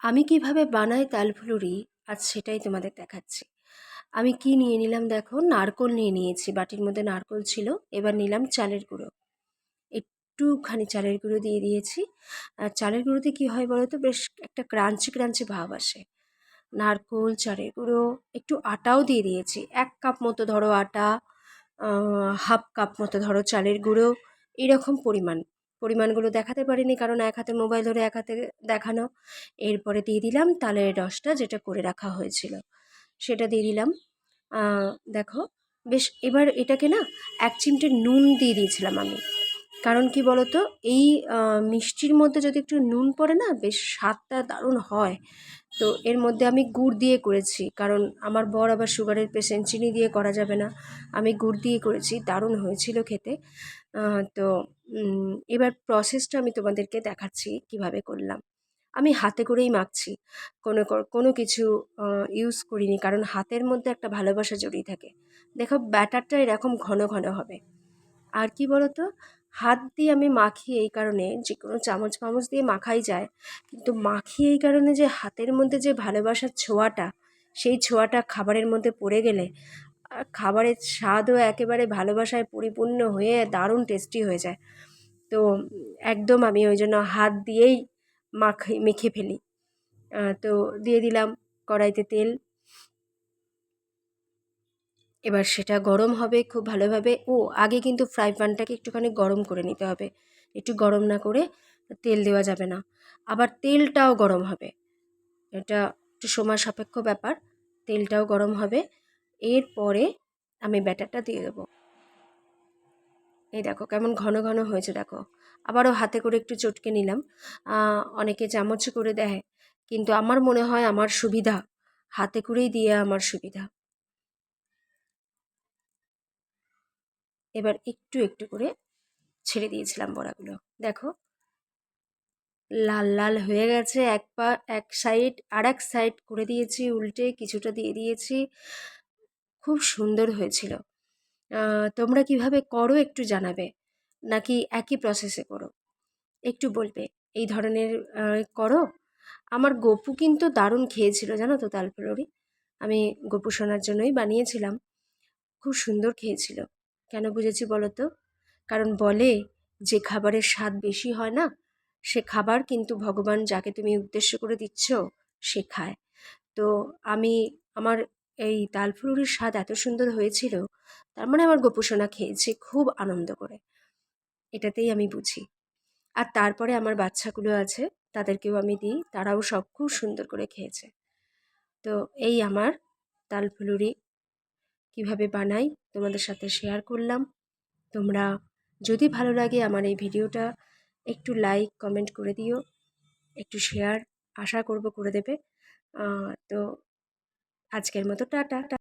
আমি কিভাবে বানাই তালফুলুরি আজ সেটাই তোমাদের দেখাচ্ছি। আমি কি নিয়ে নিলাম দেখো, নারকোল নিয়ে নিয়েছি, বাটির মধ্যে নারকোল ছিল। এবার নিলাম চালের গুঁড়ো, একটুখানি চালের গুঁড়ো দিয়ে দিয়েছি। আর চালের গুঁড়োতে কী হয় বলো তো, বেশ একটা ক্রাঞ্চি ক্রাঞ্চি ভাব আসে। নারকোল, চালের গুঁড়ো, একটু আটাও দিয়ে দিয়েছি, 1 কাপ মতো ধরো আটা, 1/2 কাপ মতো ধরো চালের গুঁড়ো, এরকম পরিমাণগুলো দেখাতে পারিনি কারণ এক হাতে মোবাইল ধরে এক হাতে দেখানো। এরপরে দিয়ে দিলাম তালের রসটা, যেটা করে রাখা হয়েছিল সেটা দিয়ে দিলাম। দেখো, বেশ এবার এটাকে না 1 চিমটে নুন দিয়ে দিয়েছিলাম আমি। কারণ কি বলতো, এই মিষ্টির মধ্যে যদি একটু নুন পড়ে না, বেশ স্বাদটা দারুণ হয়। তো এর মধ্যে আমি গুড় দিয়ে করেছি, কারণ আমার বর আবার সুগারের পেশেন্ট, চিনি দিয়ে করা যাবে না। আমি গুড় দিয়ে করেছি, দারুণ হয়েছিল খেতে। তো এবার প্রসেসটা আমি তোমাদেরকে দেখাচ্ছি কিভাবে করলাম। আমি হাতে করেই মাখছি, কোনো কিছু ইউজ করিনি, কারণ হাতের মধ্যে একটা ভালোবাসা জড়িয়ে থাকে। দেখো ব্যাটারটা এরকম ঘন ঘন হবে। আর কি বলতো, হাত দিয়ে আমি মাখি এই কারণে, যে কোনো চামচ ফামচ দিয়ে মাখাই যায়, কিন্তু মাখি এই কারণে যে হাতের মধ্যে যে ভালোবাসার ছোঁয়াটা, সেই ছোঁয়াটা খাবারের মধ্যে পড়ে গেলে খাবারের স্বাদও একেবারে ভালোবাসায় পরিপূর্ণ হয়ে দারুণ টেস্টি হয়ে যায়। তো একদম আমি ওই জন্য হাত দিয়েই মেখে ফেলি। তো দিয়ে দিলাম কড়াইতে তেল। এবার সেটা গরম হবে খুব ভালোভাবে। আগে কিন্তু ফ্রাই প্যানটাকে একটুখানি গরম করে নিতে হবে, একটু গরম না করে তেল দেওয়া যাবে না। আবার তেলটাও গরম হবে, এটা একটু সময় সাপেক্ষ ব্যাপার। তেলটাও গরম হবে, এরপরে আমি ব্যাটারটা দিয়ে দেবো। এই দেখো কেমন ঘন ঘন হয়েছে, দেখো। আবারও হাতে করে একটু চটকে নিলাম। অনেকে চামচে করে দেয়, কিন্তু আমার মনে হয় আমার সুবিধা, হাতে করেই দিয়ে আমার সুবিধা। এবার একটু একটু করে ছেড়ে দিয়েছিলাম বড়াগুলো, দেখো লাল লাল হয়ে গেছে। এক সাইড, আর এক সাইড করে দিয়েছি উল্টে, কিছুটা দিয়ে দিয়েছি। খুব সুন্দর হয়েছিল। তোমরা কিভাবে করো একটু জানাবে, নাকি একই প্রসেসে করো একটু বলবে। এই ধরনের করো। আমার গপু কিন্তু দারুণ খেয়েছিল জানো তো তালফুলুরি। আমি গপু সোনার জন্যই বানিয়েছিলাম, খুব সুন্দর খেয়েছিল। কেন বুঝেছি বলো তো, কারণ বলে যে খাবারের স্বাদ বেশি হয় না, সে খাবার কিন্তু ভগবান যাকে তুমি উদ্দেশ্য করে দিচ্ছ সে খায়। তো আমি, আমার এই তালফুলুরির স্বাদ এত সুন্দর হয়েছিল, তার মানে আমার গপু সোনা খেয়েছে খুব আনন্দ করে, এটাতেই আমি বুঝি। আর তারপরে আমার বাচ্চাগুলো আছে, তাদেরকেও আমি দিই, তারাও সব খুব সুন্দর করে খেয়েছে। তো এই আমার তালফুলুরি কিভাবে বানাই তোমাদের সাথে শেয়ার করলাম। তোমরা যদি ভালো লাগে আমার এই ভিডিওটা, একটু লাইক কমেন্ট করে দিও, একটু শেয়ার আশা করব করে দেবে। তো আজকের মতো টাটা।